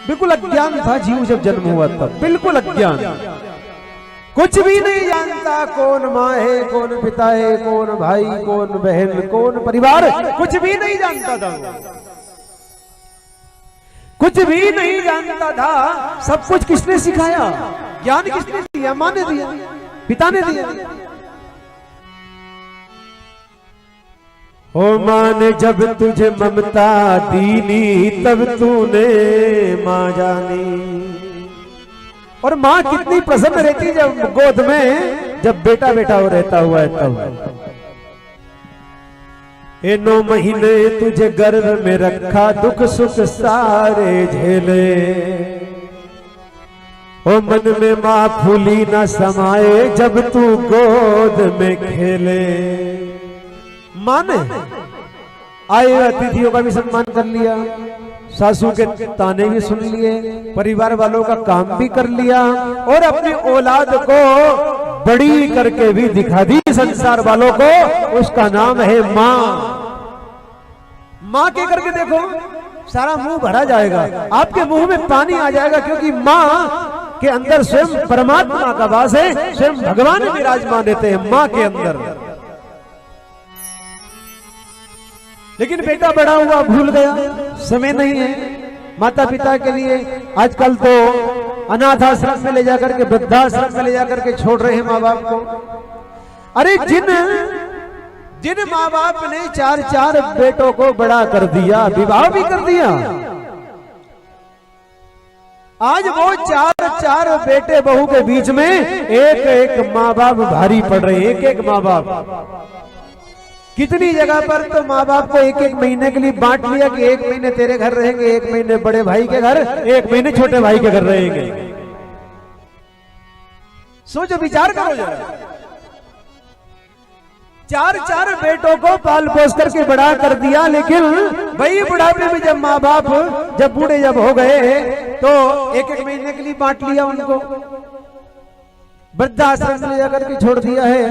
बिल्कुल अज्ञान था जीव जब जन्म हुआ तब, बिल्कुल अज्ञान, कुछ भी नहीं जानता। कौन माँ है, कौन पिता है, कौन भाई, कौन बहन, कौन परिवार, कुछ भी नहीं जानता था, कुछ भी नहीं जानता था। सब कुछ किसने सिखाया? ज्ञान किसने दिया? माँ ने दिया, पिता ने दिया। ओ माँ ने जब तुझे ममता दीनी तब तूने माँ जानी। और माँ कितनी प्रसन्न रहती जब गोद में जब बेटा बेटा हो रहता हुआ है तब। 9 महीने तुझे गर्भ में रखा, दुख सुख सारे झेले। ओ मन में माँ फूली न समाए जब तू गोद में खेले। माँ ने आए अतिथियों का भी सम्मान कर लिया, सासू के ताने भी सुन लिए, परिवार वालों का काम भी कर लिया और अपनी औलाद को बड़ी करके भी दिखा दी संसार वालों को। उसका नाम है माँ। माँ के करके देखो सारा मुंह भरा जाएगा, आपके मुंह में पानी आ जाएगा, क्योंकि माँ के अंदर स्वयं परमात्मा का वास है, स्वयं भगवान विराजमान रहते हैं माँ के अंदर। लेकिन बेटा बड़ा हुआ, भूल गया, समय नहीं है माता पिता के लिए। आजकल तो अनाथ आश्रम में ले जाकर के, वृद्धाश्रम में ले जाकर के छोड़ रहे हैं माँ बाप को। अरे जिन माँ बाप ने 4 बेटों को बड़ा कर दिया, विवाह भी कर दिया, आज वो 4 बेटे बहू के बीच में एक माँ बाप भारी पड़ रहे हैं, एक माँ बाप। कितनी जगह पर तो माँ बाप को एक महीने के लिए बांट लिया कि 1 महीने तेरे घर रहेंगे, 1 महीने बड़े भाई के घर, 1 महीने छोटे भाई के घर रहेंगे। सोचो, विचार करो जरा। 4 बेटों को पाल पोस करके बड़ा कर दिया, लेकिन वही बुढ़ापे में जब माँ बाप जब बूढ़े जब हो गए तो 1 महीने के लिए बांट लिया उनको, वृद्धाश्रम में ले जाकर के छोड़ दिया है।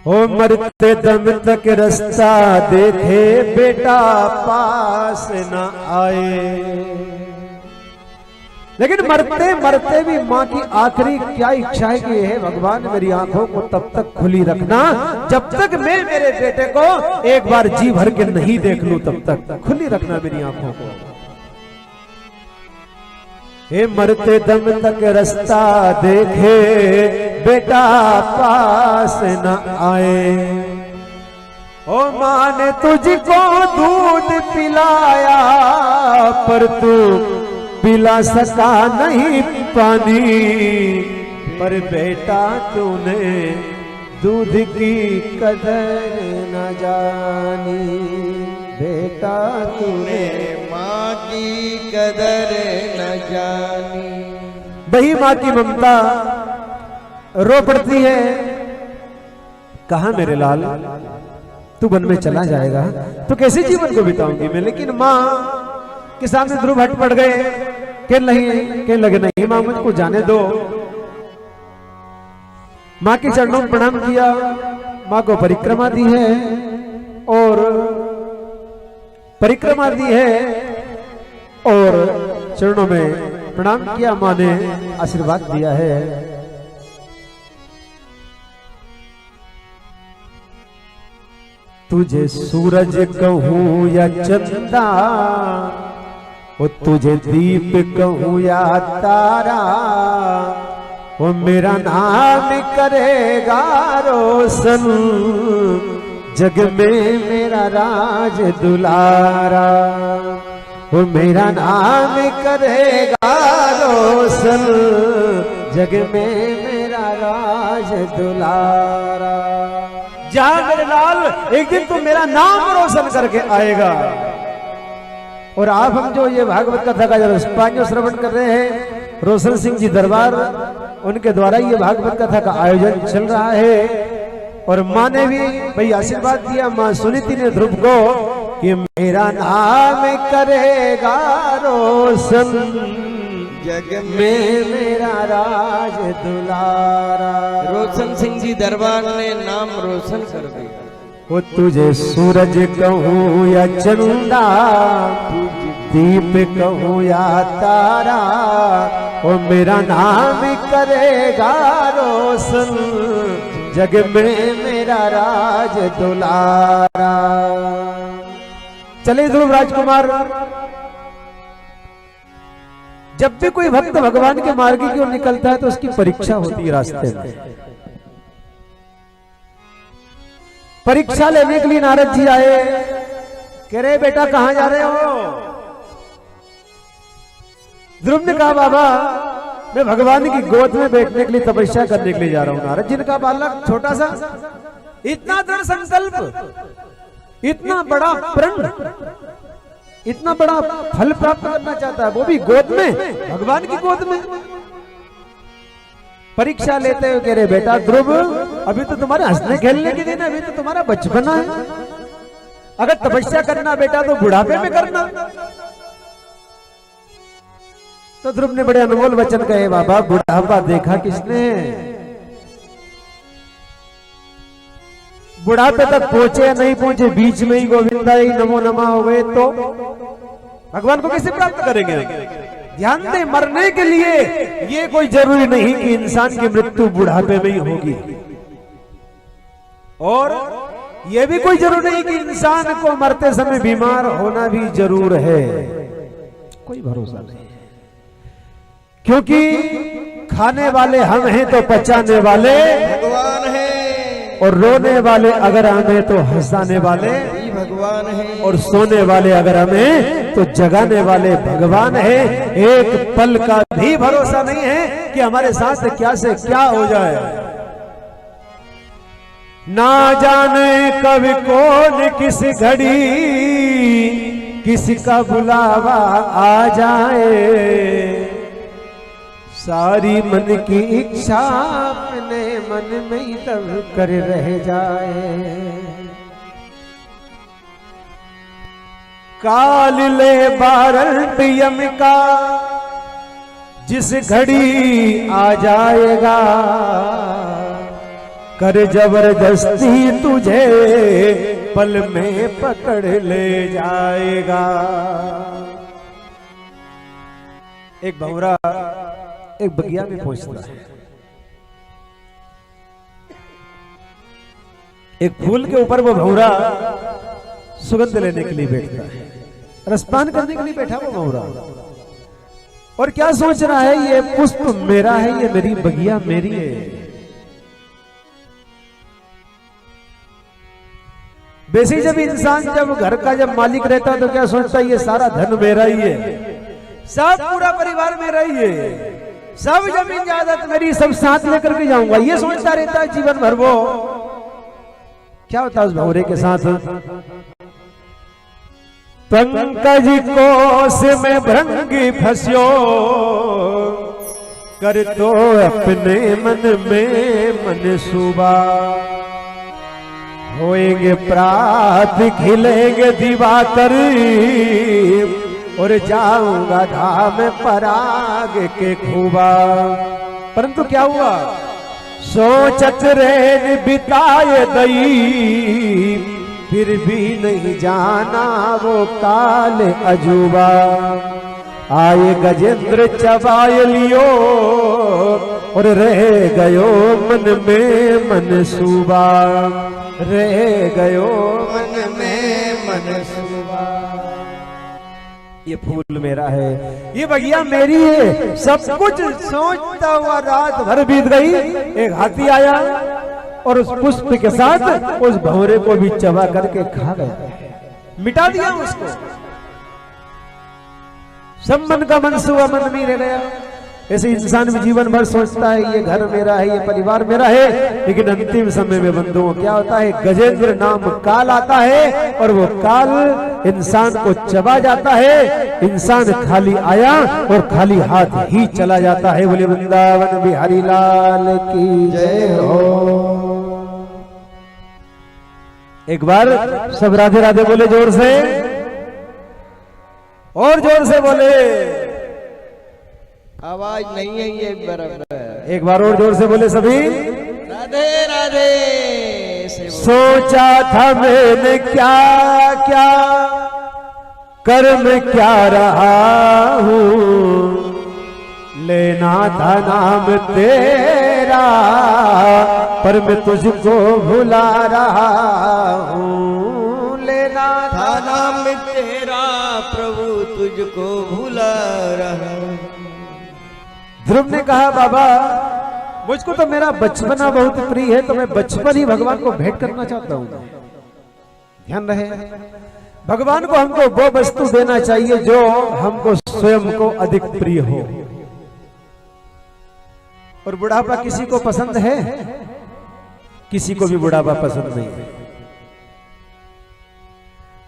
ओ मरते दम तक रास्ता देखे बेटा पास न आए। लेकिन मरते मरते भी माँ की आखिरी क्या इच्छा है कि हे भगवान मेरी आंखों को तब तक खुली रखना जब तक मैं मेरे बेटे को एक बार जी भर के नहीं देख लूं, तब तक खुली रखना मेरी आंखों को। हे मरते दम तक रास्ता देखे बेटा पास न आए। ओ माँ ने तुझको दूध पिलाया पर तू पिला सका नहीं पानी, पर बेटा तूने दूध की कदर न जानी। बेटा तूने माँ की कदर न जानी। वही माँ की ममता रो पड़ती है, कहा मेरे लाल तू वन में चला जाएगा तो कैसे जीवन को बिताऊंगी मैं। लेकिन माँ के सामने ध्रुव हट पड़ गए, कहने लगे नहीं माँ मुझको जाने दो। माँ के चरणों में प्रणाम किया, माँ को परिक्रमा दी है और चरणों में प्रणाम किया, माँ ने आशीर्वाद दिया है। तुझे सूरज कहूँ या चंदा, ओ तुझे दीप कहूँ या तारा, वो मेरा नाम करेगा रोशन, जग में मेरा राज दुलारा। वो मेरा नाम करेगा रोशन, जग में मेरा राज दुलारा। जा मेरे लाल एक दिन तू मेरा नाम रोशन करके आएगा। और आप हम जो ये भागवत कथा का जो श्रवण कर रहे हैं, रोशन सिंह जी दरबार उनके द्वारा ये भागवत कथा का आयोजन चल रहा है। और माँ ने भी भाई आशीर्वाद दिया, माँ सुनीति ने ध्रुव को कि मेरा नाम करेगा रोशन, जग में मेरा राज दुलारा। रोशन सिंह जी दरबार ने नाम रोशन कर दिया। वो तुझे सूरज कहूँ या चंदा, दीप कहूँ या तारा, वो मेरा नाम करेगा रोशन, जग में मेरा राज दुलारा। चले ध्रुव राजकुमार, जब भी कोई भक्त भगवान के मार्ग की ओर निकलता है तो उसकी परीक्षा होती है रास्ते में। परीक्षा लेने के लिए नारद जी आए, कह रहे बेटा कहां जा रहे हो? ध्रुव ने कहा बाबा मैं भगवान की गोद में बैठने के लिए तपस्या करने के लिए जा रहा हूं। नारद जी ने कहा बालक छोटा सा, इतना दृढ़ संकल्प, इतना बड़ा प्रण, इतना बड़ा फल प्राप्त करना चाहता है, वो भी गोद में, भगवान की गोद में। परीक्षा लेते हुए कह रहे बेटा ध्रुव अभी तो तुम्हारे हंसने खेलने के दिन, अभी तो तुम्हारा बचपना है। अगर तपस्या करना बेटा तो बुढ़ापे में करना। तो ध्रुव ने बड़े अनमोल वचन कहे बाबा बुढ़ापा देखा किसने? बुढ़ापे तक पहुंचे या नहीं पहुंचे, बीच में ही गोविंदा ही नमो नमा हो गए तो भगवान को कैसे प्राप्त करेंगे? ध्यान दे, मरने के लिए ये कोई जरूरी नहीं कि इंसान की मृत्यु बुढ़ापे में ही होगी, और ये भी कोई जरूरी नहीं कि इंसान को मरते समय बीमार होना भी जरूर है। कोई भरोसा नहीं, क्योंकि खाने वाले हम हैं तो पचाने वाले भगवान है, और रोने वाले अगर हमें तो हंसाने वाले भगवान है, और सोने वाले अगर हमें तो जगाने वाले भगवान है। एक पल का भी भरोसा नहीं है कि हमारे साथ क्या से क्या हो जाए। ना जाने कब कौन किस घड़ी किसका बुलावा आ जाए, सारी मन की इच्छा अपने मन में ही तब कर रह जाए। काल ले वारंट यम का जिस घड़ी आ जाएगा, कर जबरदस्ती तुझे पल में पकड़ ले जाएगा। एक भंवरा एक बगिया में पहुंचता है, एक फूल के ऊपर वो भंवरा सुगंध लेने के लिए बैठता है, रसपान करने के लिए बैठा वो भंवरा, और क्या सोच रहा है ये पुष्प मेरा है, ये मेरी बगिया मेरी है। वैसे जब इंसान जब घर का जब मालिक रहता है तो क्या सोचता है ये सारा धन मेरा ही है, सब पूरा परिवार मेरा ही है, सब जमीन जायदाद मेरी, सब साथ लेकर के जाऊंगा, ये सोचता रहता है जीवन भर। वो क्या होता है उस भंवरे के साथ? पंकज कोस में भृंगी फंस्यो, कर तो अपने मन में मनसूबा, होएंगे प्रात खिलेंगे दिवाकर, और जाऊंगा धाम पराग के खूबा। परंतु क्या हुआ? सोचत रहे बिताए दई, फिर भी नहीं जाना वो काल अजूबा। आए गजेंद्र चबाय लियो, और रह गयो मन में मनसूबा, रह गयो मन में मनसूबा। ये फूल मेरा है, ये बगिया मेरी है, सब कुछ सोचता हुआ रात भर बीत गई। एक हाथी आया और उस पुष्प के साथ उस भंवरे को भी चबा करके खा गया, मिटा दिया उसको। सब मन का मनसूबा मन में रह गया। ऐसे इंसान भी जीवन भर सोचता है ये घर मेरा है, ये परिवार मेरा है, लेकिन अंतिम समय में बंधुओं क्या होता है? गजेंद्र नाम काल आता है और वो काल इंसान को चबा जाता है। इंसान खाली आया और खाली हाथ ही चला जाता है। बोले वृंदावन बिहारी लाल की जय हो। एक बार सब राधे राधे बोले जोर से, और जोर से बोले। आवाज नहीं है ये बराबर। एक बार और जोर से बोले सभी। राधे राधे ऐसे वो सोचा था मैंने क्या क्या कर्म क्या रहा हूँ, लेना था नाम तेरा पर मैं तुझको भुला रहा हूँ, लेना था था नाम तेरा प्रभु तुझको भुला रहा। ध्रुव ने कहा बाबा मुझको तो मेरा बचपना बहुत प्रिय है, तो मैं बचपन ही भगवान को भेंट करना चाहता हूँ। ध्यान रहे भगवान को हमको वो वस्तु देना चाहिए जो हमको स्वयं को अधिक प्रिय हो। और बुढ़ापा किसी को पसंद है? किसी को भी बुढ़ापा पसंद नहीं है।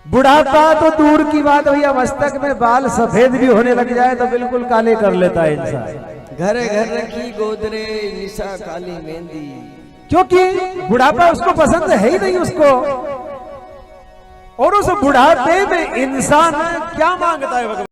बुढ़ापा तो दूर की बात भैया, मस्तक में बाल सफेद भी होने लग जाए तो बिल्कुल काले कर लेता है इंसान। घर घर रखी गोदरे निशा काली मेहंदी, क्योंकि बुढ़ापा उसको पसंद है ही नहीं उसको। और उस बुढ़ापे में इंसान क्या मांगता है भगवान?